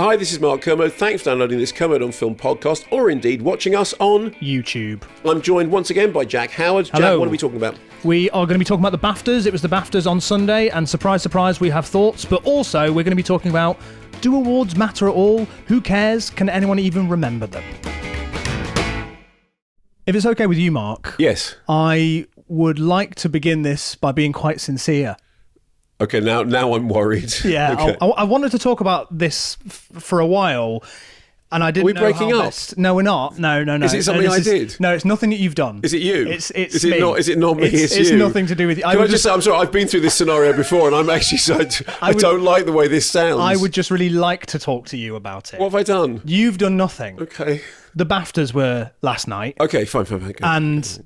Hi, this is Mark Kermode. Thanks for downloading this Kermode on Film podcast, or indeed watching us on YouTube. I'm joined once again by Jack Howard. Hello. Jack, what are we talking about? We are going to be talking about the BAFTAs. It was the BAFTAs on Sunday, and surprise, surprise, we have thoughts. But also, we're going to be talking about, do awards matter at all? Who cares? Can anyone even remember them? If it's okay with you, Mark. Yes. I would like to begin this by being quite sincere. Okay, now I'm worried. Yeah, Okay. I wanted to talk about this for a while, and I didn't know Are we breaking how up? best. No, we're not. No. Is it something I did? No, it's nothing that you've done. Is it you? It's is me. it not? Is it not me? It's It's you. nothing to do with you. Can I just say, I'm sorry, I've been through this scenario before, and I'm actually I don't like the way this sounds. I would just really like to talk to you about it. What have I done? You've done nothing. Okay. The BAFTAs were last night. Okay, fine. Okay. And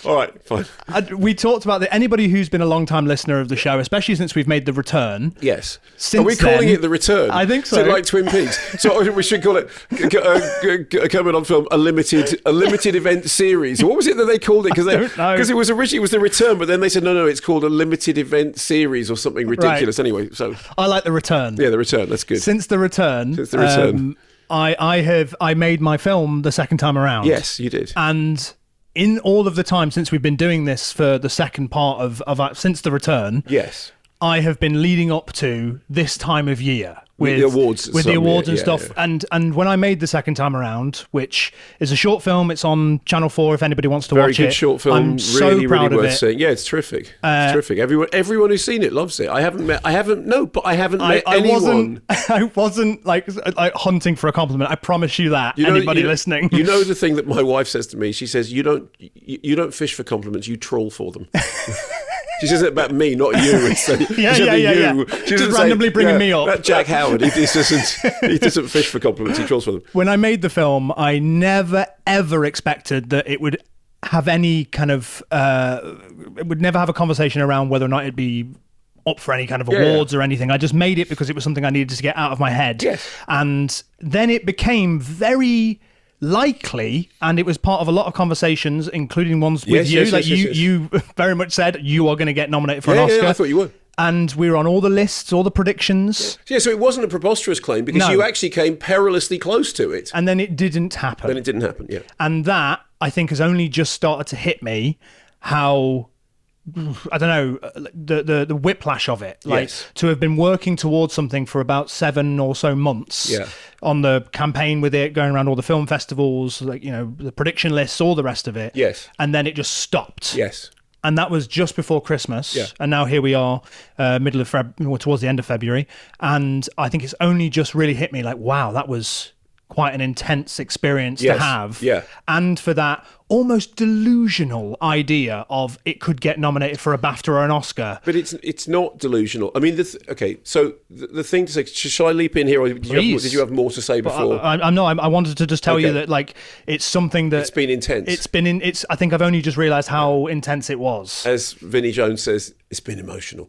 All right, fine. we talked about that. Anybody who's been a long-time listener of the show, especially since we've made the return. Yes. Since Are we calling then, it The Return? I think so. Is it like Twin Peaks? So we should call it Kermode on Film, a limited event series. What was it that they called it? I don't know. Because it was originally The Return, but then they said, no, it's called a limited event series or something ridiculous. Right. Anyway, so... I like the return. Yeah, The Return, that's good. Since the return. I made my film the second time around. Yes, you did. And in all of the time since we've been doing this for the second part of since the return, Yes. I have been leading up to this time of year with the awards, and stuff. Yeah. And when I made the second time around, which is a short film, it's on Channel 4 if anybody wants to Very watch good it. short film. I'm so proud worth of it. seeing. Yeah, it's terrific. It's terrific. Everyone who's seen it loves it. I haven't met anyone. I wasn't like hunting for a compliment. I promise you that. Anybody listening, you know the thing that my wife says to me. She says, "You don't fish for compliments. You trawl for them." She says it about me, not you. Yeah. She Just randomly bringing me up. That Jack Howard, he doesn't fish for compliments. He trawls for them. When I made the film, I never ever expected that it would have any kind of. It would never have a conversation around whether or not it'd be up for any kind of awards or anything. I just made it because it was something I needed to get out of my head. Yes. And then it became very likely, and it was part of a lot of conversations, including ones with you. You very much said you are going to get nominated for an Oscar. Yeah, I thought you would. And we were on all the lists, all the predictions. Yeah, so it wasn't a preposterous claim because you actually came perilously close to it. And then it didn't happen. Yeah. And that, I think, has only just started to hit me how... I don't know, the whiplash of it. To have been working towards something for about 7 or so months on the campaign with it, going around all the film festivals, the prediction lists, all the rest of it. Yes. And then it just stopped. Yes. And that was just before Christmas. Yeah. And now here we are, towards the end of February. And I think it's only just really hit me like, wow, that was quite an intense experience to have. Yeah. And for that almost delusional idea of it could get nominated for a BAFTA or an Oscar. But it's not delusional. I mean, so the thing to say, shall I leap in here, or did you have more to say before? I wanted to just tell you that it's something that... It's been intense. I think I've only just realised how intense it was. As Vinnie Jones says, it's been emotional.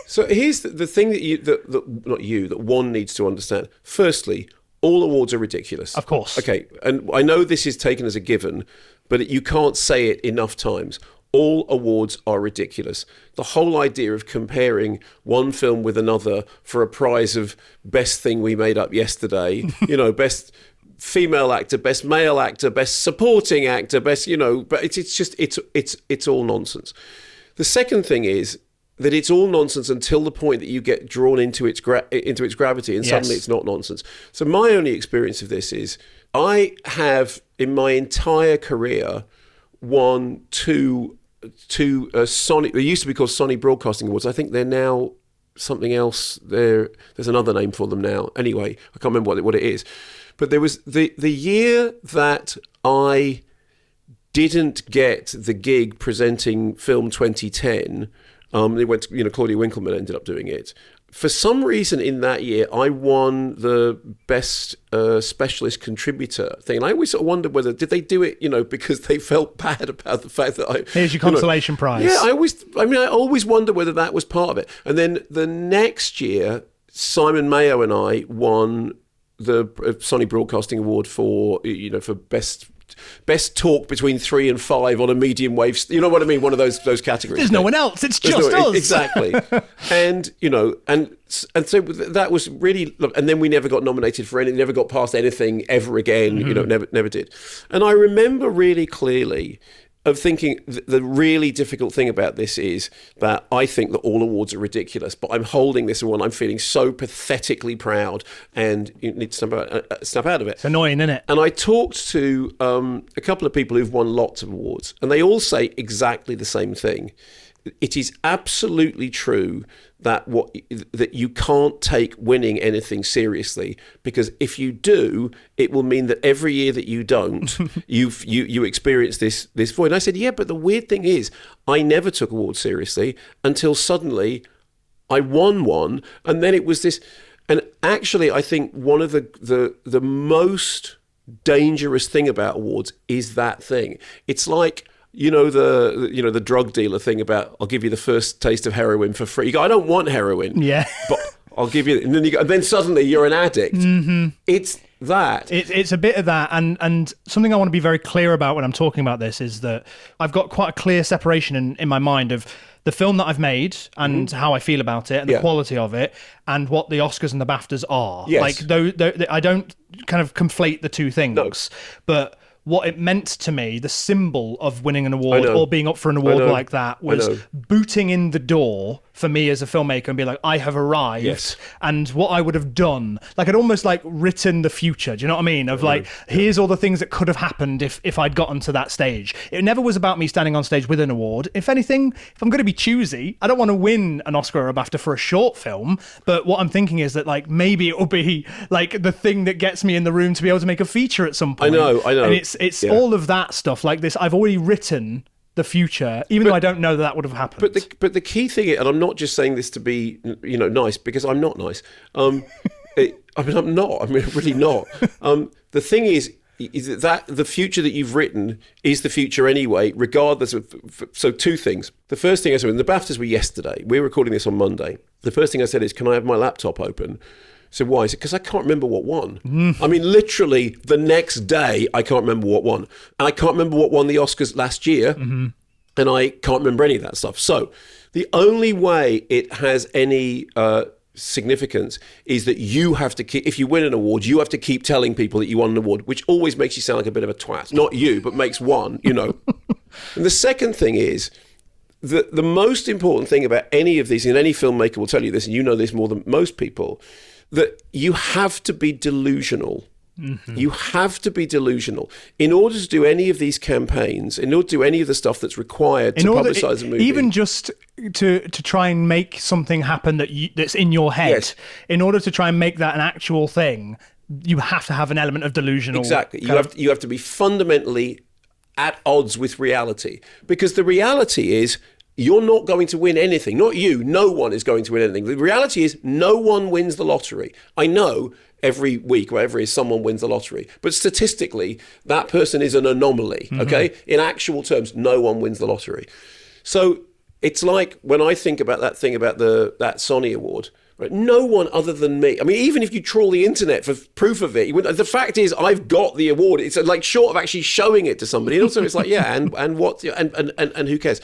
So here's the thing that one needs to understand. Firstly, all awards are ridiculous. Of course. Okay, and I know this is taken as a given, but you can't say it enough times. All awards are ridiculous. The whole idea of comparing one film with another for a prize of best thing we made up yesterday, best female actor, best male actor, best supporting actor, best, but it's all nonsense. The second thing is that it's all nonsense until the point that you get drawn into its gravity, and suddenly it's not nonsense. So my only experience of this is I have, in my entire career, won two Sony. They used to be called Sony Broadcasting Awards. I think they're now something else. There's another name for them now. Anyway, I can't remember what it is. But there was the year that I didn't get the gig presenting Film 2010. They went, Claudia Winkleman ended up doing it. For some reason in that year, I won the best specialist contributor thing. And I always sort of wondered whether, did they do it, because they felt bad about the fact that here's your consolation prize. Yeah, I always wonder whether that was part of it. And then the next year, Simon Mayo and I won the Sony Broadcasting Award for, for best best talk between 3 and 5 on a medium wave. You know what I mean? One of those categories. There's no one else. It's just us. Exactly. And so that was really, and then we never got nominated for anything, never got past anything ever again. Never did. And I remember really clearly of thinking the really difficult thing about this is that I think that all awards are ridiculous, but I'm holding this one. I'm feeling so pathetically proud, and you need to snap out of it. It's annoying, isn't it? And I talked to a couple of people who've won lots of awards, and they all say exactly the same thing. It is absolutely true that you can't take winning anything seriously, because if you do, it will mean that every year that you don't, you experience this void. And I said, yeah, but the weird thing is, I never took awards seriously until suddenly I won one, and then it was this. And actually, I think one of the most dangerous thing about awards is that thing. It's like, the drug dealer thing about, I'll give you the first taste of heroin for free. You go, I don't want heroin. Yeah. But I'll give you, and then and then suddenly you're an addict. Mm-hmm. It's that. It's a bit of that. And something I want to be very clear about when I'm talking about this is that I've got quite a clear separation in my mind of the film that I've made and how I feel about it and the quality of it, and what the Oscars and the BAFTAs are. Yes. Like, I don't kind of conflate the two things. No. But what it meant to me, the symbol of winning an award or being up for an award like that, was booting in the door for me as a filmmaker and be like, I have arrived. Yes. And what I would have done, like I'd almost like written the future. Do you know what I mean? Of like, here's all the things that could have happened if I'd gotten to that stage. It never was about me standing on stage with an award. If anything, if I'm going to be choosy, I don't want to win an Oscar or a BAFTA for a short film. But what I'm thinking is that like, maybe it will be like the thing that gets me in the room to be able to make a feature at some point. I know. And it's all of that stuff like this. I've already written the future, even though I don't know that would have happened. But the key thing, and I'm not just saying this to be nice, because I'm not nice. I'm not. I'm really not. The thing is that the future that you've written is the future anyway, regardless of. So two things. The first thing I said, when the BAFTAs were yesterday, we're recording this on Monday. The first thing I said is, can I have my laptop open? So why? I said, because I can't remember what won. I mean, literally the next day, I can't remember what won. And I can't remember what won the Oscars last year. Mm-hmm. And I can't remember any of that stuff. So the only way it has any significance is that you have to keep, if you win an award, you have to keep telling people that you won an award, which always makes you sound like a bit of a twat. Not you, but makes one, And the second thing is, the most important thing about any of these, and any filmmaker will tell you this, and you know this more than most people, that you have to be delusional. Mm-hmm. You have to be delusional in order to do any of these campaigns, in order to do any of the stuff that's required to publicise a movie. Even just to try and make something happen that's in your head. Yes. In order to try and make that an actual thing, you have to have an element of delusional. Exactly. You have to be fundamentally at odds with reality, because the reality is, you're not going to win anything. Not you. No one is going to win anything. The reality is no one wins the lottery. I know every week, whatever it is, someone wins the lottery. But statistically, that person is an anomaly, okay? In actual terms, no one wins the lottery. So it's like when I think about that thing about that Sony Award, right? No one other than me. I mean, even if you trawl the internet for proof of it, the fact is I've got the award. It's like short of actually showing it to somebody. And also it's like, yeah, and what, and who cares?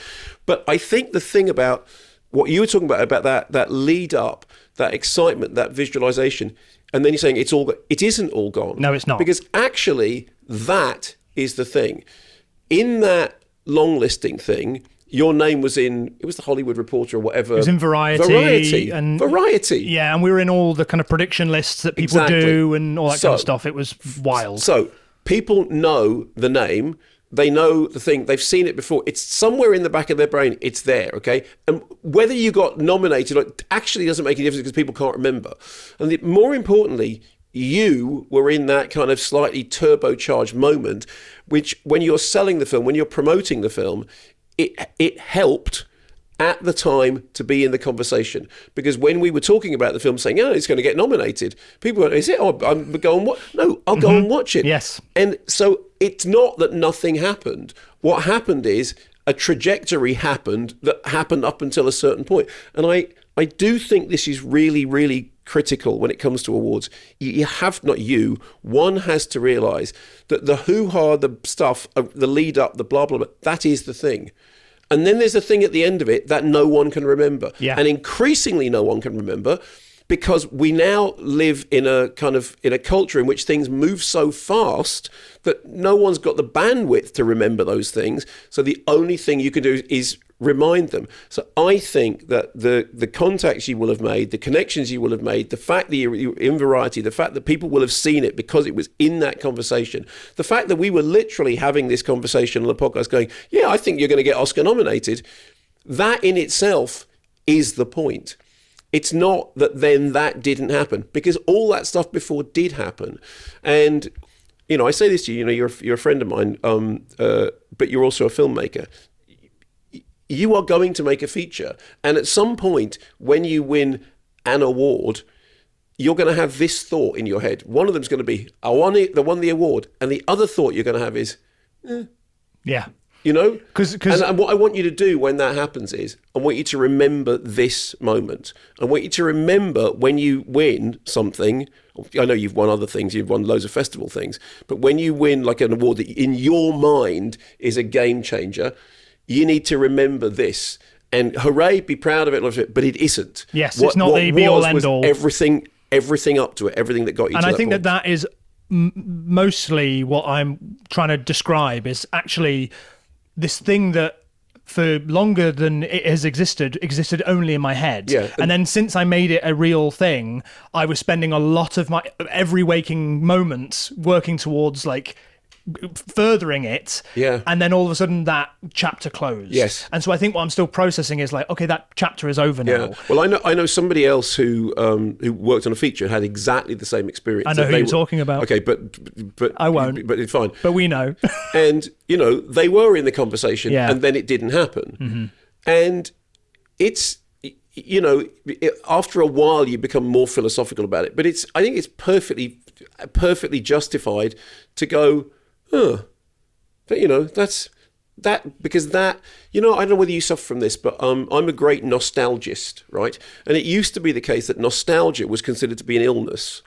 But I think the thing about what you were talking about that lead up, that excitement, that visualization, and then you're saying it isn't all gone. No, it's not. Because actually that is the thing. In that long listing thing, your name was it was the Hollywood Reporter or whatever. It was in Variety. Variety. Yeah, and we were in all the kind of prediction lists that people do and all that kind of stuff. It was wild. So people know the name. They know the thing. They've seen it before. It's somewhere in the back of their brain. It's there, okay? And whether you got nominated actually doesn't make any difference, because people can't remember. And more importantly, you were in that kind of slightly turbocharged moment, which when you're selling the film, when you're promoting the film, it helped at the time to be in the conversation. Because when we were talking about the film, saying, it's going to get nominated, people went, is it? Oh, I'm go and watch. No, I'll go and watch it. Yes. And so it's not that nothing happened. What happened is a trajectory happened that happened up until a certain point. And I do think this is really, really critical when it comes to awards. You have, not you, one has to realise that the hoo-ha, the stuff, the lead up, the blah, blah, blah, that is the thing. And then there's a thing at the end of it that no one can remember. Yeah. And increasingly no one can remember, because we now live in a culture in which things move so fast that no one's got the bandwidth to remember those things. So the only thing you can do is remind them. So I think that the contacts you will have made, the connections you will have made, the fact that you're in Variety, the fact that people will have seen it because it was in that conversation, the fact that we were literally having this conversation on the podcast going, yeah, I think you're going to get Oscar nominated, that in itself is the point. It's not that then that didn't happen, because all that stuff before did happen. And, you know, I say this to you, you know, you're a friend of mine, but you're also a filmmaker. You are going to make a feature. And at some point, when you win an award, you're going to have this thought in your head. One of them's going to be, I won the award. And the other thought you're going to have is, yeah. You know? And what I want you to do when that happens is, I want you to remember this moment. I want you to remember when you win something. I know you've won other things, you've won loads of festival things, but when you win like an award that in your mind is a game changer, you need to remember this. And hooray, be proud of it, but it isn't. Yes, it's not the be-all, end-all. Everything up to it, everything that got you to that point. And I think that is mostly what I'm trying to describe is actually this thing that for longer than it has existed only in my head. Yeah. And then since I made it a real thing, I was spending a lot of my every waking moments working towards like furthering it. Yeah. And then all of a sudden that chapter closed. Yes. And so I think what I'm still processing is like, okay, that chapter is over now. Yeah. Well, I know somebody else who worked on a feature and had exactly the same experience. I know who you're talking about. Okay, but I won't. But it's fine. But we know. And you know, they were in the conversation, yeah. and then it didn't happen. Mm-hmm. And it's, you know, after a while you become more philosophical about it. But I think it's perfectly justified to go, but you know, that's that, because that, you know, I don't know whether you suffer from this, but I'm a great nostalgist, right? And it used to be the case that nostalgia was considered to be an illness,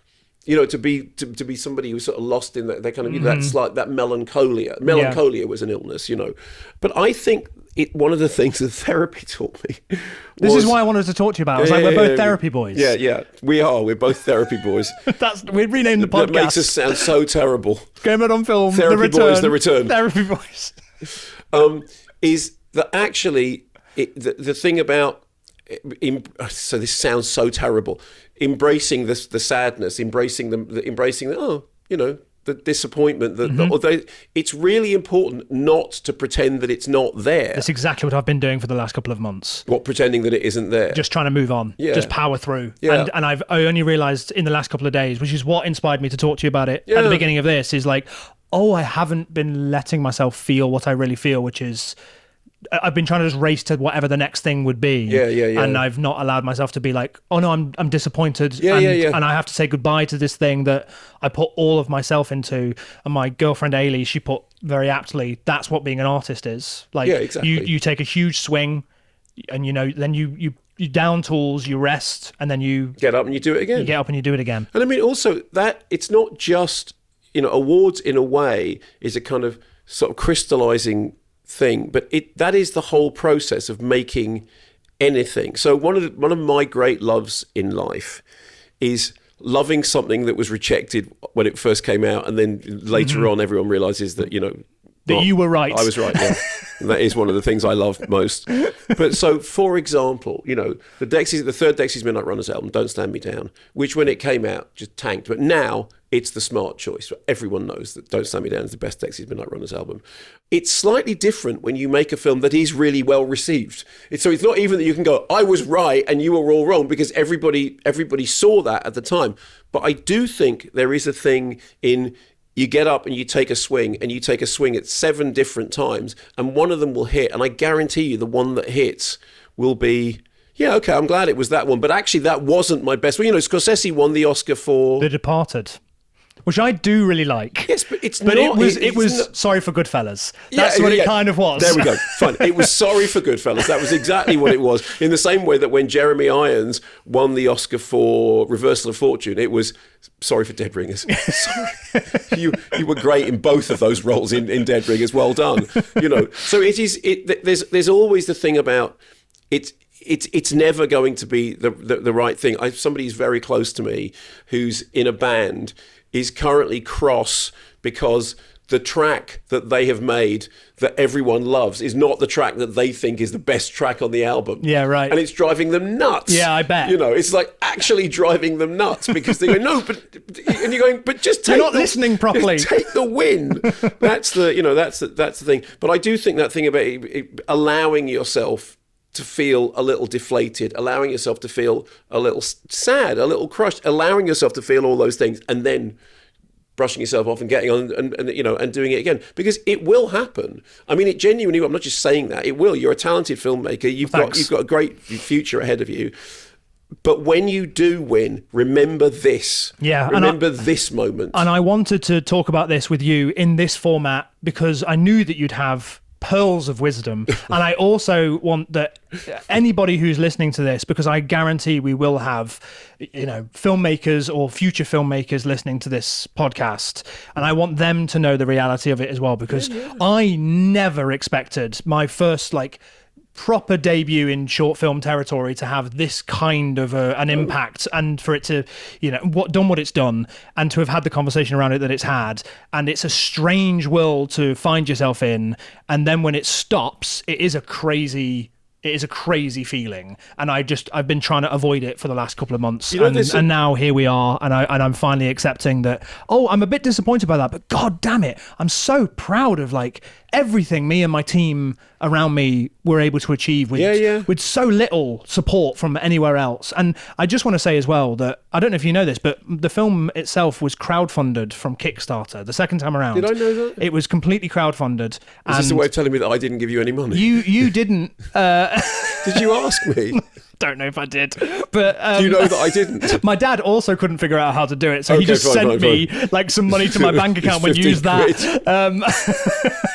you know, to be somebody who's sort of lost in that kind of, you know, that slight, that melancholia was an illness, you know. But I think one of the things that therapy taught me this is why I wanted to talk to you about it. We're both therapy boys. Yeah, we are. We're both therapy boys. We'd rename the podcast. That makes us sound so terrible. Kermode on Film, Therapy Boys, The Return. Therapy Boys. Is that actually the thing about, so this sounds so terrible, embracing the sadness, embracing the you know, the disappointment, it's really important not to pretend that it's not there. That's exactly what I've been doing for the last couple of months. What, pretending that it isn't there? Just trying to move on, just power through. Yeah. And I only realised in the last couple of days, which is what inspired me to talk to you about it at the beginning of this, is like, I haven't been letting myself feel what I really feel, which is, I've been trying to just race to whatever the next thing would be. Yeah. And I've not allowed myself to be like, oh no, I'm disappointed. And I have to say goodbye to this thing that I put all of myself into. And my girlfriend Ailey, she put very aptly, that's what being an artist is. Like, exactly. you take a huge swing, and you know, then you down tools, you rest, and then you get up and you do it again. You get up and you do it again. And I mean, also that it's not just, you know, awards in a way is a kind of sort of crystallizing thing, but that is the whole process of making anything. So one of my great loves in life is loving something that was rejected when it first came out, and then later on everyone realizes that, you know, that you were right. I was right, yeah. And that is one of the things I love most. But so, for example, you know, the third Dexys Midnight Runners album, Don't Stand Me Down, which when it came out just tanked, but now it's the smart choice. Everyone knows that Don't Stand Me Down is the best Dexys Midnight Runners album. It's slightly different when you make a film that is really well received. So it's not even that you can go, I was right and you were all wrong, because everybody saw that at the time. But I do think there is a thing in, you get up and you take a swing, and you take a swing at 7 different times, and one of them will hit. And I guarantee you the one that hits will be, yeah, okay, I'm glad it was that one. But actually that wasn't my best. Well, you know, Scorsese won the Oscar for The Departed. which I do really like. Yes, but it's but not. It was Sorry for Goodfellas. That's what it kind of was. There we go. Fine. It was Sorry for Goodfellas. That was exactly what it was. In the same way that when Jeremy Irons won the Oscar for Reversal of Fortune, it was Sorry for Dead Ringers. Sorry. You were great in both of those roles in Dead Ringers. Well done. So it is. There's always the thing about it. It's never going to be the right thing. Somebody who's very close to me, who's in a band, is currently cross because the track that they have made that everyone loves is not the track that they think is the best track on the album. Yeah, right. And it's driving them nuts. Yeah, I bet. It's like actually driving them nuts because they go, no, but, and you're going, but just take You're not listening properly. Just take the win. That's the thing. But I do think that thing about allowing yourself to feel a little deflated, allowing yourself to feel a little sad, a little crushed, allowing yourself to feel all those things, and then brushing yourself off and getting on and doing it again, because it will happen. I mean, it genuinely. I'm not just saying that. It will. You're a talented filmmaker. You've got a great future ahead of you. But when you do win, remember this. Yeah, remember this moment. And I wanted to talk about this with you in this format because I knew that you'd have pearls of wisdom. And I also want that anybody who's listening to this, because I guarantee we will have, filmmakers or future filmmakers listening to this podcast, and I want them to know the reality of it as well, because I never expected my first proper debut in short film territory to have this kind of an impact, and for it to what it's done, and to have had the conversation around it that it's had. And it's a strange world to find yourself in, and then when it stops, it is a crazy feeling, and I've been trying to avoid it for the last couple of months, and now here we are, and I'm finally accepting that. I'm a bit disappointed by that, but god damn it, I'm so proud of everything me and my team around me were able to achieve with so little support from anywhere else. And I just want to say as well that I don't know if you know this, but the film itself was crowdfunded from Kickstarter the second time around. Did I know that? It was completely crowdfunded. Is this a way of telling me that I didn't give you any money? You didn't. Did you ask me? Don't know if I did, but do you know that I didn't? My dad also couldn't figure out how to do it, so he just sent me some money to my bank account and used that.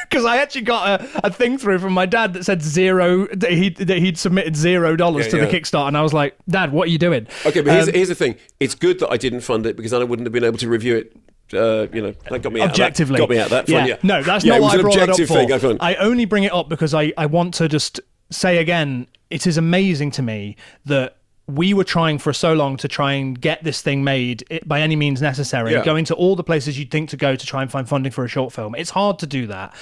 Because I actually got a thing through from my dad that said zero, that he'd submitted $0 to the Kickstarter, and I was like, Dad, what are you doing? Okay, but here's the thing: it's good that I didn't fund it, because then I wouldn't have been able to review it. That got me out. Objectively, got me out of that fun. Yeah. No, that's not what I brought it up for. Thing, I only bring it up because I want to just say again, it is amazing to me that we were trying for so long to try and get this thing made by any means necessary, going to all the places you'd think to go to try and find funding for a short film. It's hard to do that.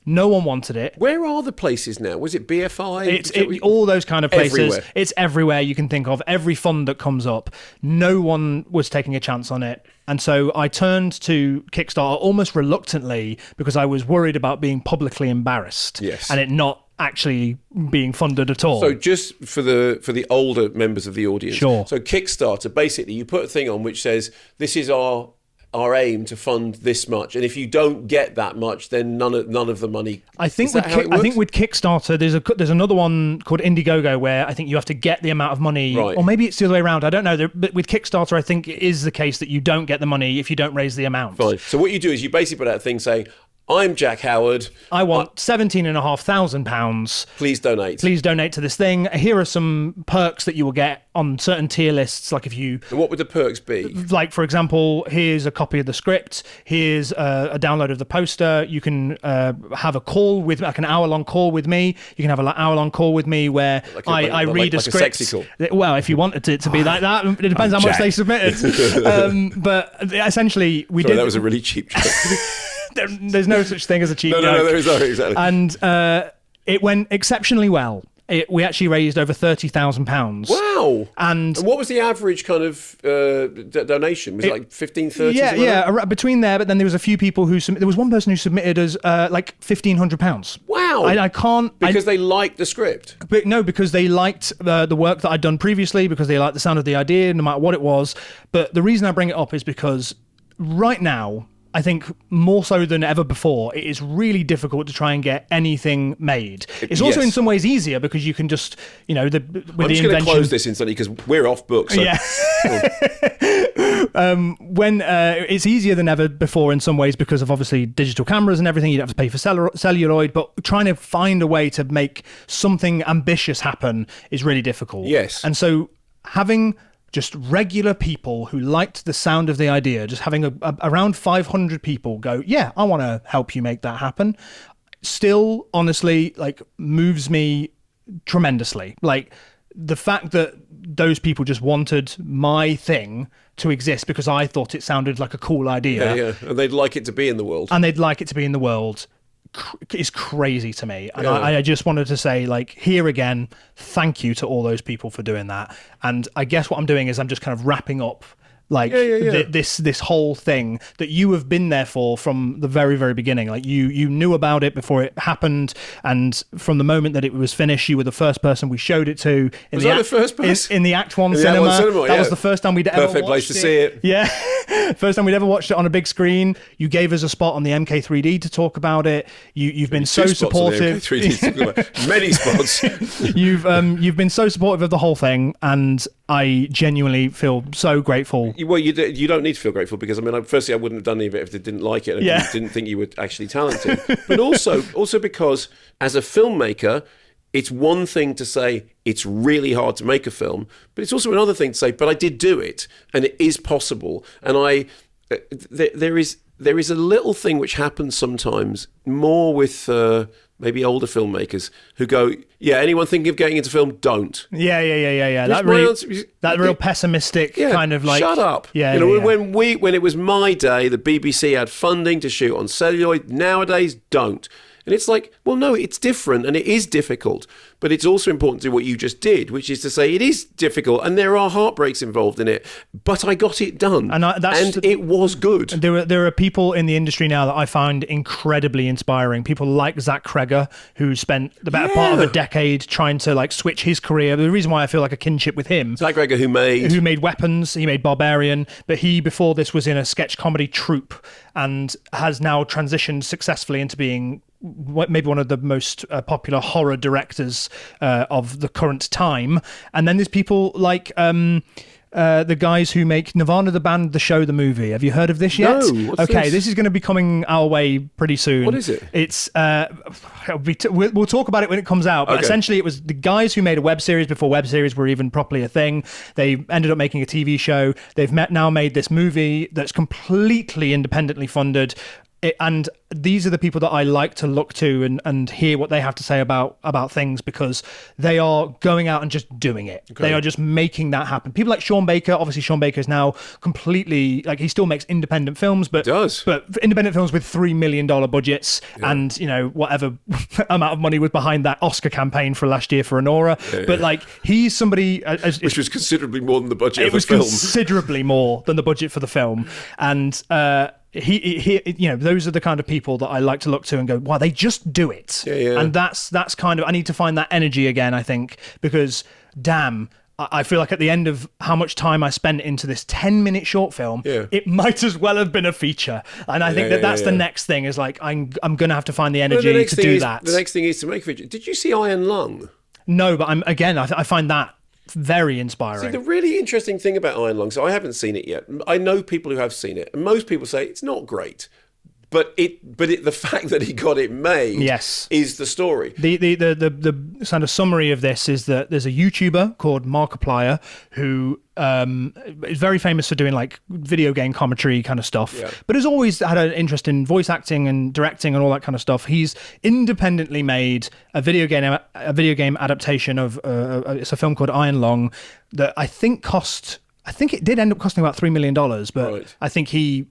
No one wanted it. Where are the places now? Was it BFI? It's all those kind of places. Everywhere. It's everywhere you can think of. Every fund that comes up, no one was taking a chance on it. And so I turned to Kickstarter almost reluctantly, because I was worried about being publicly embarrassed. Yes. And it not actually being funded at all. So just for the older members of the audience. Sure. So Kickstarter, basically you put a thing on which says, this is our aim to fund this much, and if you don't get that much, then none of the money. I think with Kickstarter, there's another one called Indiegogo where I think you have to get the amount of money, right. Or maybe it's the other way around. I don't know. But with Kickstarter, I think it is the case that you don't get the money if you don't raise the amount. Fine. So what you do is you basically put out a thing saying, I'm Jack Howard. I want £17,500. Please donate. Please donate to this thing. Here are some perks that you will get on certain tier lists. Like if you... And what would the perks be? Like, for example, here's a copy of the script. Here's a download of the poster. You can have a call with, like an hour-long call with me. You can have an hour-long call with me where I read a script. A sexy call. Well, if you wanted it to be like that, it depends how much they submitted. But essentially, That was a really cheap joke. There's no such thing as a cheap joke. No, there is not, exactly. And it went exceptionally well. We actually raised over £30,000. Wow. And what was the average kind of donation? Was it like 15, 30? Yeah, between there. But then there was a few people who there was one person who submitted as like £1,500. Wow. I can't... Because they liked the script? But no, because they liked the work that I'd done previously, because they liked the sound of the idea, no matter what it was. But the reason I bring it up is because right now, I think more so than ever before, it is really difficult to try and get anything made. It's also in some ways easier because you can just, with I'm the just going to close this instantly because we're off book. So. Yeah. When it's easier than ever before in some ways because of obviously digital cameras and everything, you don't have to pay for celluloid, but trying to find a way to make something ambitious happen is really difficult. Yes. And so having just regular people who liked the sound of the idea, just having around 500 people go, yeah, I want to help you make that happen, still honestly moves me tremendously. Like the fact that those people just wanted my thing to exist because I thought it sounded like a cool idea. Yeah, and they'd like it to be in the world. Is crazy to me. And I just wanted to say, here again, thank you to all those people for doing that. And I guess what I'm doing is I'm just kind of wrapping up this whole thing that you have been there for from the very, very beginning. Like you knew about it before it happened, and from the moment that it was finished, you were the first person we showed it to. Was I the first person? In the Act One cinema. That was the first time we'd ever Perfect place to see it. Yeah. First time we'd ever watched it on a big screen. You gave us a spot on the MK3D to talk about it. You've been so supportive. Many spots. You've been so supportive of the whole thing, and I genuinely feel so grateful. Well, you don't need to feel grateful because firstly, I wouldn't have done any of it if they didn't like it and didn't think you were actually talented. But also because as a filmmaker, it's one thing to say it's really hard to make a film, but it's also another thing to say, but I did do it, and it is possible. And there is a little thing which happens sometimes more with maybe older filmmakers who go, yeah, anyone thinking of getting into film, don't. Yeah. That real pessimistic kind of shut up. When it was my day, the BBC had funding to shoot on celluloid. Nowadays, don't. And it's like, well, no, it's different and it is difficult. But it's also important to do what you just did, which is to say it is difficult and there are heartbreaks involved in it. But I got it done. And it was good. There are people in the industry now that I find incredibly inspiring. People like Zach Kreger, who spent the better part of a decade trying to switch his career. The reason why I feel like a kinship with him. Zach Kreger, who made Weapons, he made Barbarian, but he before this was in a sketch comedy troupe and has now transitioned successfully into being maybe one of the most popular horror directors of the current time. And then there's people like the guys who make Nirvana the band, the show, the movie. Have you heard of this yet? No. What's this? This is going to be coming our way pretty soon. What is it? It's we'll talk about it when it comes out. But essentially, it was the guys who made a web series before web series were even properly a thing. They ended up making a TV show. They've now made this movie that's completely independently funded. And these are the people that I like to look to and hear what they have to say about things, because they are going out and just doing it. Okay. They are just making that happen. People like Sean Baker. Obviously, Sean Baker is now completely he still makes independent films, but independent films with $3 million budgets and whatever amount of money was behind that Oscar campaign for last year for Anora. But he's somebody which was considerably more than the budget of the film. It was considerably more than the budget for the film, and. He those are the kind of people that I like to look to and go, wow, they just do it. And that's kind of, I need to find that energy again, I think, because damn, I feel like at the end of how much time I spent into this 10-minute short film, it might as well have been a feature. And I think that's the next thing is I'm going to have to find the energy to do that. The next thing is to make a feature. Did you see Iron Lung? No, but I find that very inspiring. See, the really interesting thing about Iron Lung, so I haven't seen it yet. I know people who have seen it, and most people say it's not great. But the fact that he got it made is the story. The kind of summary of this is that there's a YouTuber called Markiplier who is very famous for doing video game commentary kind of stuff, but has always had an interest in voice acting and directing and all that kind of stuff. He's independently made a video game adaptation of it's a film called Iron Lung that I think it did end up costing about $3 million, but I think he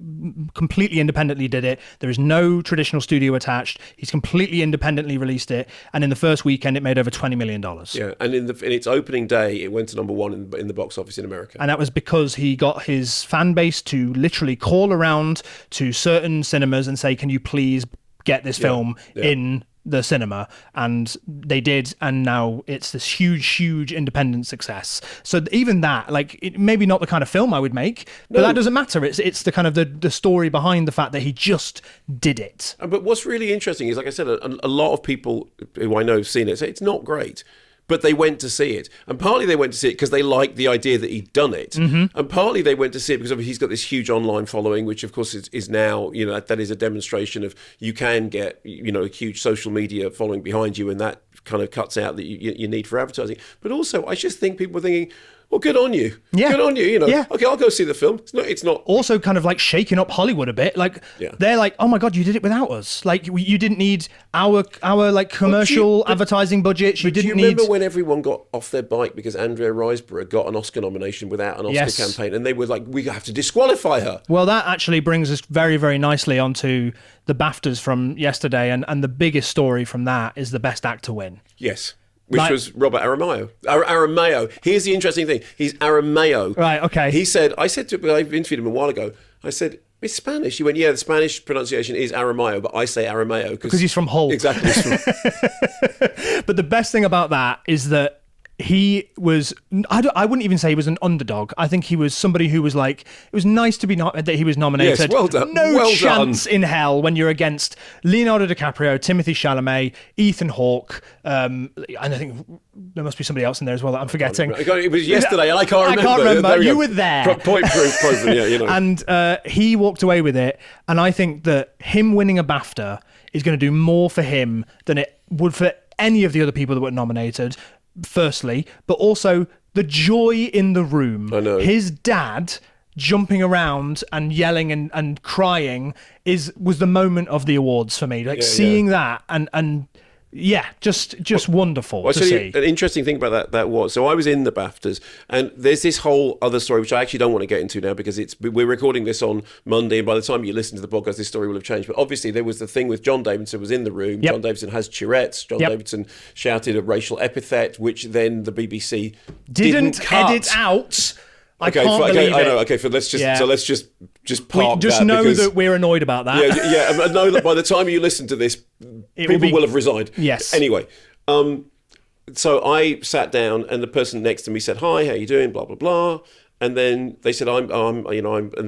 completely independently did it. There is no traditional studio attached. He's completely independently released it, and in the first weekend, it made over $20 million. Yeah, and in its opening day, it went to number one in the box office in America. And that was because he got his fan base to literally call around to certain cinemas and say, "Can you please get this film in the cinema, and they did, and now it's this huge independent success. So even that, like, maybe not the kind of film I would make, but that doesn't matter. It's the kind of the story behind the fact that he just did it. But what's really interesting is, like I said, a lot of people who I know have seen it say it's not great. But they went to see it. And partly they went to see it because they liked the idea that he'd done it. Mm-hmm. And partly they went to see it because he's got this huge online following, which of course is now, that is a demonstration of you can get, a huge social media following behind you, and that kind of cuts out that you need for advertising. But also, I just think people are thinking, well, good on you. Yeah. Good on you. Yeah. Okay, I'll go see the film. It's not. Also kind of like shaking up Hollywood a bit. Like, they're like, oh my God, you did it without us. Like, you didn't need our like commercial advertising budgets. You didn't need. Do you remember when everyone got off their bike because Andrea Riseborough got an Oscar nomination without an Oscar campaign, and they were like, we have to disqualify her? Well, that actually brings us very, very nicely onto the BAFTAs from yesterday, and the biggest story from that is the Best Actor win. Yes. Which was Robert Aramayo. Here's the interesting thing. He's Aramayo. Right, okay. I interviewed him a while ago. I said, it's Spanish. He went, yeah, the Spanish pronunciation is Aramayo, but I say Aramayo. Because he's from Hull. Exactly. But the best thing about that is that he was, I wouldn't even say he was an underdog. I think he was somebody who was like, it was nice to be that he was nominated. Yes, well done. No chance in hell when you're against Leonardo DiCaprio, Timothée Chalamet, Ethan Hawke, and I think there must be somebody else in there as well that I'm forgetting. It was yesterday and I can't remember. I can't remember. You were there. Point proof, yeah, And he walked away with it, and I think that him winning a BAFTA is going to do more for him than it would for any of the other people that were nominated. Firstly, but also the joy in the room. I know. His dad jumping around and yelling and crying was the moment of the awards for me. Like seeing that and just wonderful to see. An interesting thing about that was, so I was in the BAFTAs, and there's this whole other story which I actually don't want to get into now because we're recording this on Monday, and by the time you listen to the podcast, this story will have changed. But obviously, there was the thing with John Davidson was in the room. Yep. John Davidson has Tourette's. John Davidson shouted a racial epithet, which then the BBC didn't edit out. I can't believe it. I know. Okay, let's just park just that. know that we're annoyed about that. Yeah. I know that by the time you listen to this, people will have resigned. Yes. Anyway, so I sat down, and the person next to me said, "Hi, how you doing?" Blah blah blah. And then they said, and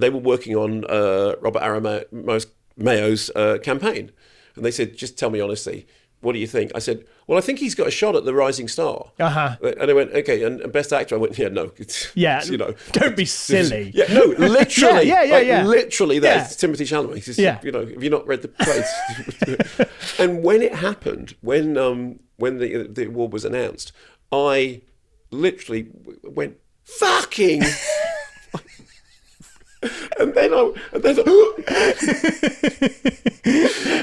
they were working on Robert Aramayo's campaign, and they said, "Just tell me honestly, what do you think?" I said, well, I think he's got a shot at the Rising Star. Uh-huh. And they went, okay, and Best Actor? I went, yeah, no. Don't be silly. Literally. Yeah. Literally, that's Timothée Chalamet. Have you not read the plays? And when it happened, when the award was announced, I literally went, fucking... and then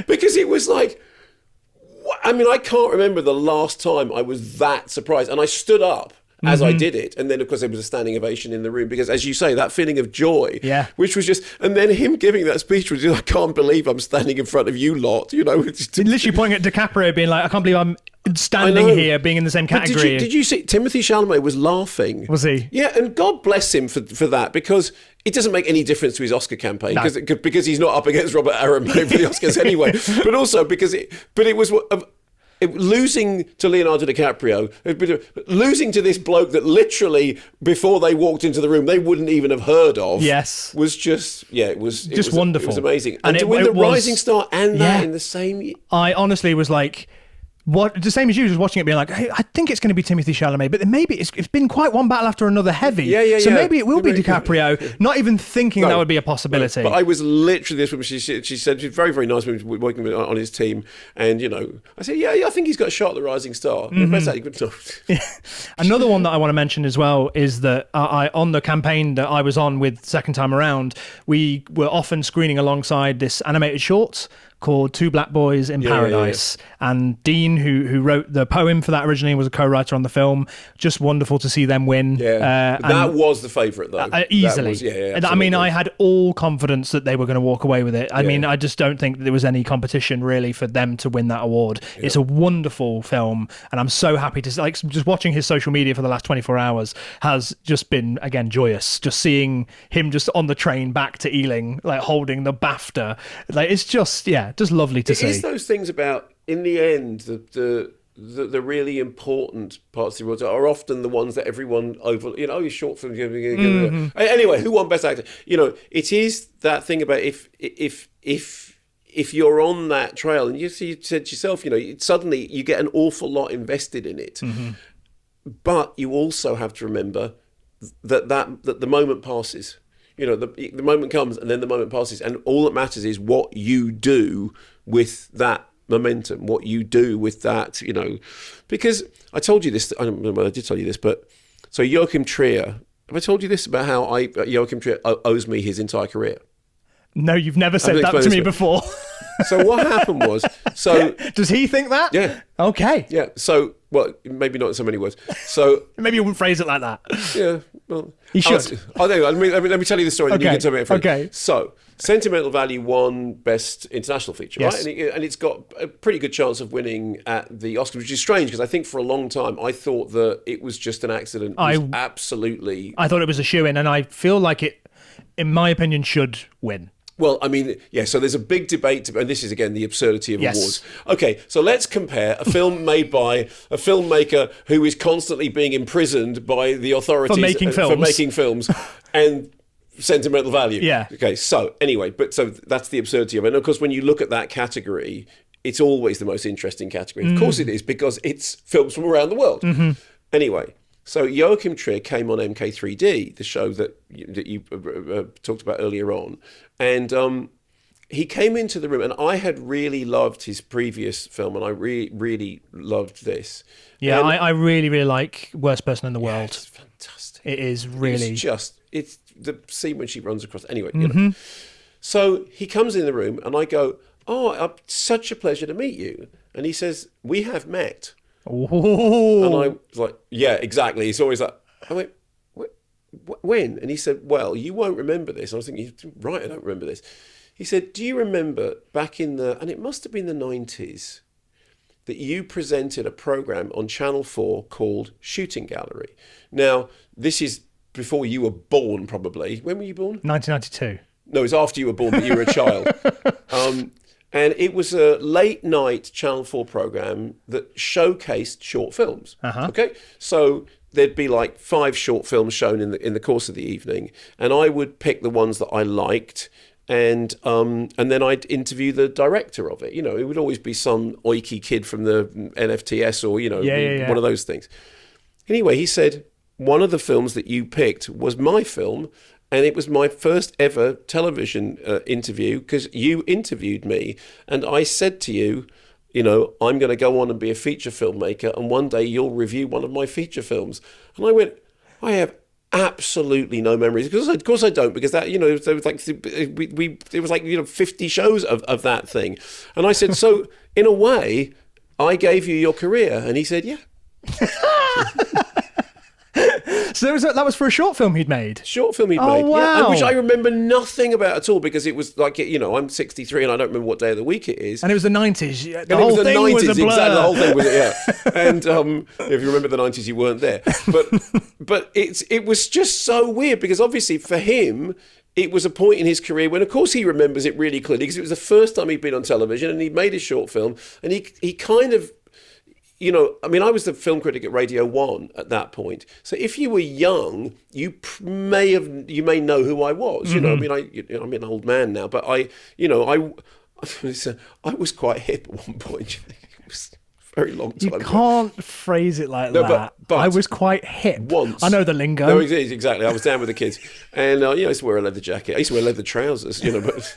because it was like, I mean, I can't remember the last time I was that surprised. And I stood up as I did it. And then, of course, there was a standing ovation in the room because, as you say, that feeling of joy, which was just... And then him giving that speech was just, I can't believe I'm standing in front of you lot, It's literally pointing at DiCaprio being like, I can't believe I'm standing here being in the same category. Did you see Timothée Chalamet was laughing? Was he? Yeah, and God bless him for that, because it doesn't make any difference to his Oscar campaign because he's not up against Robert Aramayo for the Oscars anyway. But also because it was losing to Leonardo DiCaprio, losing to this bloke that literally before they walked into the room they wouldn't even have heard of. Yes, was just it was wonderful. It was amazing, and to win the Rising Star and that in the same year. I honestly was like, what, the same as you, just watching it being like, hey, I think it's going to be Timothée Chalamet, but then maybe it's been quite one battle after another heavy. So maybe it will be DiCaprio, not even thinking that would be a possibility. But I was literally this woman, she said she's very, very nice when working on his team, and I said, I think he's got a shot at the Rising Star. Another one that I want to mention as well is that I on the campaign that I was on with second time around, we were often screening alongside this animated short called Two Black Boys in Paradise. And Dean, who wrote the poem for that originally, was a co-writer on the film. Just wonderful to see them win. That was the favourite, though. Easily. I mean, I had all confidence that they were going to walk away with it. I mean, I just don't think that there was any competition really for them to win that award. It's a wonderful film, and I'm so happy to just watching his social media for the last 24 hours has just been, again, joyous. Just seeing him just on the train back to Ealing, like holding the BAFTA. Like, it's just, just lovely to see. It is those things about in the end, the really important parts of the awards are often the ones that everyone over, your short film. Anyway, who won Best Actor? It is that thing about if you're on that trail, and you said yourself, suddenly you get an awful lot invested in it. But you also have to remember that the moment passes. The moment comes and then the moment passes, and all that matters is what you do with that momentum, what you do with that, because I told you this, I don't know whether I did tell you this, but so Joachim Trier, have I told you this about how Joachim Trier owes me his entire career? No, you've never said that to me before. So what happened was, does he think that? Yeah. Okay. Yeah. So, well, maybe not in so many words. So maybe you wouldn't phrase it like that. Yeah. Well, he should. Let me tell you the story, and you can tell me it. Okay. So, Sentimental Value won Best International Feature, yes. right? And it's got a pretty good chance of winning at the Oscars, which is strange because I think for a long time I thought that it was just an accident. I thought it was a shoo-in, and I feel like it, in my opinion, should win. Well, I mean, yeah, so there's a big debate, and this is, again, the absurdity of awards. Okay, so let's compare a film made by a filmmaker who is constantly being imprisoned by the authorities for making films and Sentimental Value. Yeah. Okay, so anyway, so that's the absurdity of it. And of course, when you look at that category, it's always the most interesting category. Of course it is, because it's films from around the world. Anyway. So Joachim Trier came on MK3D, the show that you talked about earlier on, and he came into the room, and I had really loved his previous film, and I really loved this. Yeah, I really, really like Worst Person in the World. It's fantastic. It is really... It's the scene when she runs across... Anyway, So he comes in the room, and I go, such a pleasure to meet you. And he says, we have met. Ooh. And I was like, yeah, exactly. He's always like, I went, when? And he said, well, you won't remember this. I was thinking, right, I don't remember this. He said, do you remember back in and it must have been the 90s, that you presented a program on Channel 4 called Shooting Gallery. Now, this is before you were born, probably. When were you born? 1992. No, it's after you were born, but you were a child. And it was a late night Channel 4 program that showcased short films. Okay, so there'd be like 5 short films shown in the course of the evening, and I would pick the ones that I liked, and then I'd interview the director of it. It would always be some oiky kid from the NFTS or one of those things. Anyway, he said one of the films that you picked was my film. And it was my first ever television interview, because you interviewed me, and I said to you, I'm going to go on and be a feature filmmaker, and one day you'll review one of my feature films. And I went, I have absolutely no memories, because of course I don't, because that there was like it was like 50 shows of that thing. And I said, so in a way, I gave you your career, and he said, yeah. So that was for a short film he'd made? Short film he'd made, wow. Yeah, which I remember nothing about at all, because it was like, I'm 63 and I don't remember what day of the week it is. And it was the 90s. The whole thing was a blur. Exactly, the whole thing was, yeah. And if you remember the 90s, you weren't there. But it was just so weird, because obviously for him, it was a point in his career when, of course, he remembers it really clearly, because it was the first time he'd been on television, and he'd made a short film, and he kind of... I was the film critic at Radio 1 at that point. So if you were young, you may know who I was. I'm an old man now, but I was quite hip at one point. It was a very long time. You can't phrase it like that. But I was quite hip. Once. I know the lingo. No, exactly. I was down with the kids. And I used to wear a leather jacket. I used to wear leather trousers, but...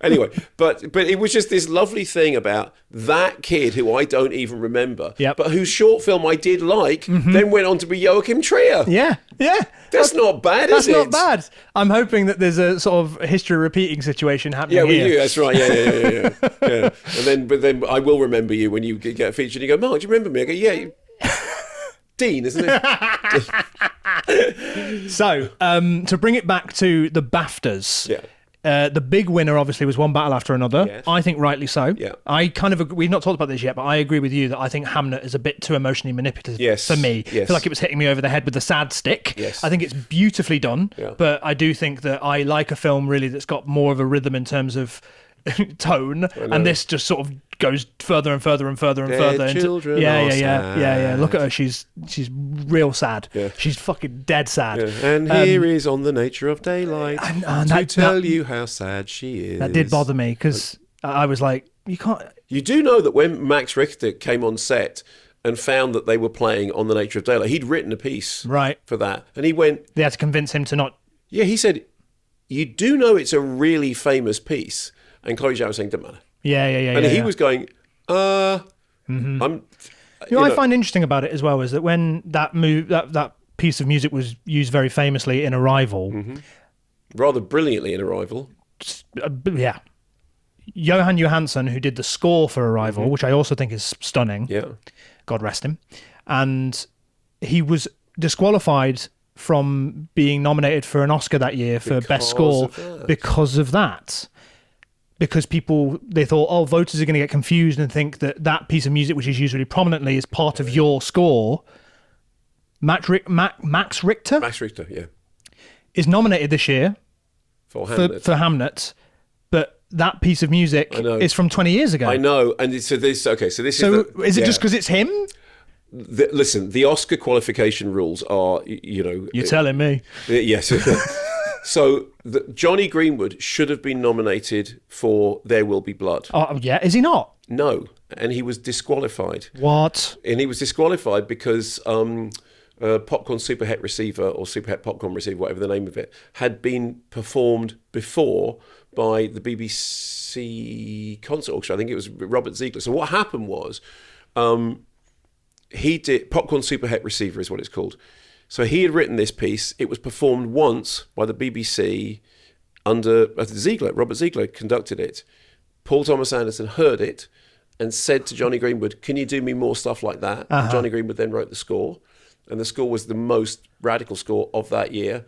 Anyway, but it was just this lovely thing about that kid who I don't even remember, but whose short film I did like, then went on to be Joachim Trier. Yeah. That's not bad, is it? That's not bad. I'm hoping that there's a sort of history repeating situation happening here. Yeah, with you, that's right. Yeah. But then I will remember you when you get a feature and you go, Mark, do you remember me? I go, yeah. Dean, isn't it? So, to bring it back to the BAFTAs. Yeah. The big winner obviously was One Battle After Another. Yes. I think rightly so. Yeah. I kind of agree, we've not talked about this yet, but I agree with you that I think Hamnet is a bit too emotionally manipulative for me. Yes. I feel like it was hitting me over the head with a sad stick. Yes. I think it's beautifully done, but I do think that I like a film really that's got more of a rhythm in terms of tone, and this just sort of goes further and further and further and further into yeah. Look at her, she's real sad. She's fucking dead sad. And here is On the Nature of Daylight to tell you how sad she is. That did bother me, because I was like, you can't. You do know that when Max Richter came on set and found that they were playing On the Nature of Daylight, he'd written a piece for that, and he went, they had to convince him to not. Yeah, he said, you do know it's a really famous piece. And Chloe Zhao was saying, doesn't matter. And he was going, I find interesting about it as well is that when that piece of music was used very famously in Arrival, rather brilliantly in Arrival, Johan Johansson, who did the score for Arrival, which I also think is stunning, God rest him, and he was disqualified from being nominated for an Oscar that year for best score because of that. Because they thought, voters are going to get confused and think that piece of music, which is used really prominently, is part of your score. Max Richter? Max Richter, yeah. Is nominated this year for Hamnet, but that piece of music is from 20 years ago. I know, and is it just because it's him? Listen, the Oscar qualification rules are, You're telling me. Yes. So Johnny Greenwood should have been nominated for There Will Be Blood. Oh, yeah. Is he not? No. And he was disqualified. What? And he was disqualified because Popcorn Superhet Receiver, or Superhet Popcorn Receiver, whatever the name of it, had been performed before by the BBC Concert Orchestra. I think it was Robert Ziegler. So what happened was he did Popcorn Superhet Receiver is what it's called. So he had written this piece. It was performed once by the BBC under Robert Ziegler conducted it. Paul Thomas Anderson heard it and said to Johnny Greenwood, can you do me more stuff like that? And Johnny Greenwood then wrote the score. And the score was the most radical score of that year.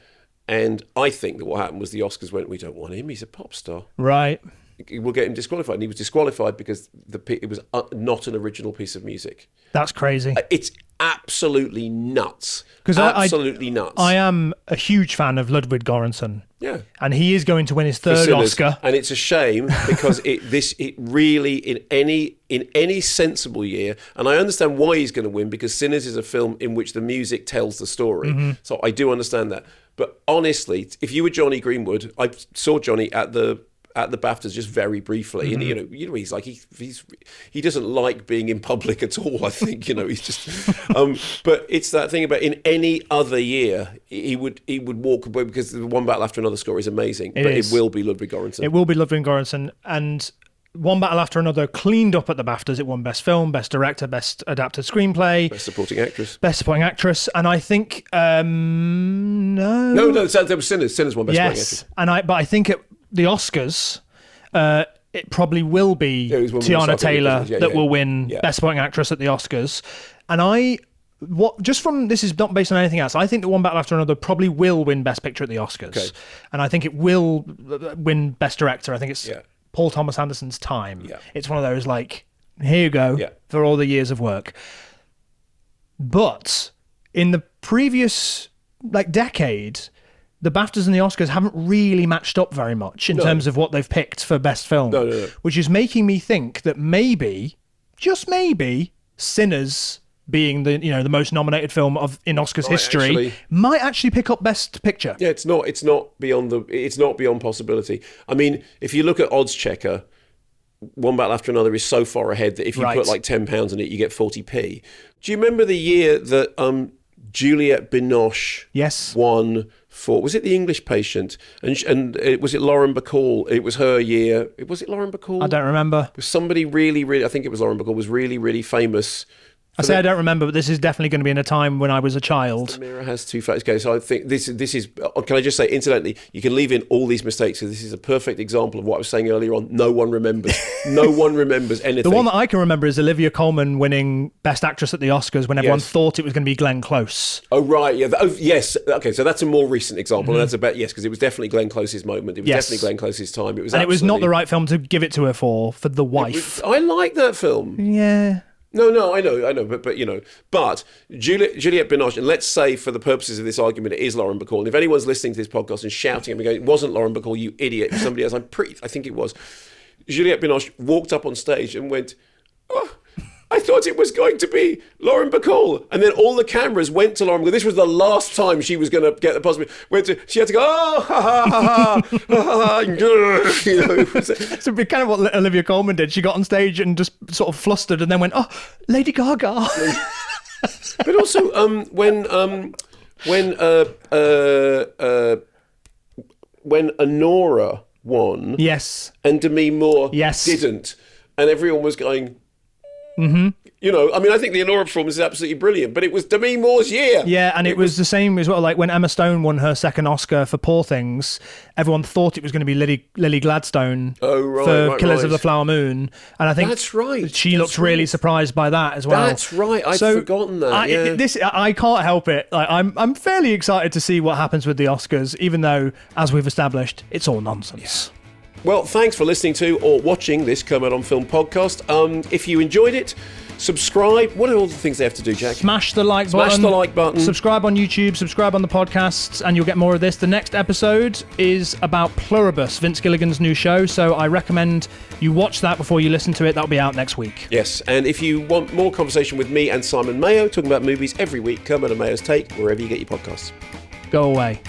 And I think that what happened was the Oscars went, we don't want him. He's a pop star. Right. We'll get him disqualified. And he was disqualified because it was not an original piece of music. That's crazy. It's absolutely nuts. Absolutely nuts. I am a huge fan of Ludwig Göransson. Yeah. And he is going to win his third Oscar. And it's a shame because it really in any sensible year, and I understand why he's going to win, because Sinners is a film in which the music tells the story. So I do understand that. But honestly, if you were Johnny Greenwood, I saw Johnny at the BAFTAs just very briefly, and he's like he doesn't like being in public at all. I think he's just. But it's that thing about in any other year he would walk away because the One Battle After Another score is amazing. It will be Ludwig Göransson. It will be Ludwig Göransson, and One Battle After Another cleaned up at the BAFTAs. It won Best Film, Best Director, Best Adapted Screenplay, Best Supporting Actress, and I think no, there was Sinners. Sinners won Best Supporting Actress. But I think the Oscars, it probably will be Tiana Taylor that will win Best Supporting Actress at the Oscars. And this is not based on anything else. I think that One Battle After Another probably will win Best Picture at the Oscars. Okay. And I think it will win Best Director. I think it's Paul Thomas Anderson's time. Yeah. It's one of those here you go for all the years of work. But in the previous decade, the BAFTAs and the Oscars haven't really matched up very much in terms of what they've picked for best film. No. Which is making me think that maybe, just maybe, Sinners, being the most nominated film in Oscars history, might actually pick up Best Picture. Yeah, it's not beyond possibility. I mean, if you look at Odds Checker, One Battle After Another is so far ahead that if you put £10 in it, you get 40p. Do you remember the year that Juliette Binoche won for, was it The English Patient? And was it Lauren Bacall? It was her year. Was it Lauren Bacall? I don't remember. It was somebody really, really, I think it was Lauren Bacall, was really, really famous. I don't remember, but this is definitely going to be in a time when I was a child. The mirror has two faces. Okay, so I think this is. Can I just say, incidentally, you can leave in all these mistakes. So this is a perfect example of what I was saying earlier on. No one remembers. No one remembers anything. The one that I can remember is Olivia Colman winning Best Actress at the Oscars when everyone thought it was going to be Glenn Close. Oh right, yeah. Yes. Okay, so that's a more recent example, and that's about because it was definitely Glenn Close's moment. It was definitely Glenn Close's time. It was not the right film to give it to her for The Wife. I like that film. Yeah. No, I know, but Juliette Binoche, and let's say for the purposes of this argument, it is Lauren Bacall. And if anyone's listening to this podcast and shouting at me, going, "It wasn't Lauren Bacall, you idiot!" Somebody else, I think it was. Juliette Binoche walked up on stage and went, "Oh, I thought it was going to be Lauren Bacall." And then all the cameras went to Lauren Bacall. This was the last time she was going to get the possibility. She had to go, "Oh, ha, ha, ha, ha, ha, ha." You know, it's a bit kind of what Olivia Colman did. She got on stage and just sort of flustered and then went, "Oh, Lady Gaga." But also, when Honora won, yes, and Demi Moore yes. didn't, and everyone was going, you know, I mean, I think the Honora performance is absolutely brilliant, but it was Demi Moore's year. Yeah, and it was the same as well. Like when Emma Stone won her second Oscar for Poor Things, everyone thought it was going to be Lily Gladstone for Killers of the Flower Moon, and I think that's right. She looked really surprised by that as well. That's right. I'd forgotten that. I can't help it. Like I'm fairly excited to see what happens with the Oscars, even though, as we've established, it's all nonsense. Yeah. Well, thanks for listening to or watching this Kermode on Film podcast. If you enjoyed it, subscribe. What are all the things they have to do, Jack? Smash the like button. Smash the like button. Subscribe on YouTube. Subscribe on the podcasts, and you'll get more of this. The next episode is about Pluribus, Vince Gilligan's new show. So I recommend you watch that before you listen to it. That'll be out next week. Yes, and if you want more conversation with me and Simon Mayo talking about movies every week, Kermode and Mayo's Take, wherever you get your podcasts. Go away.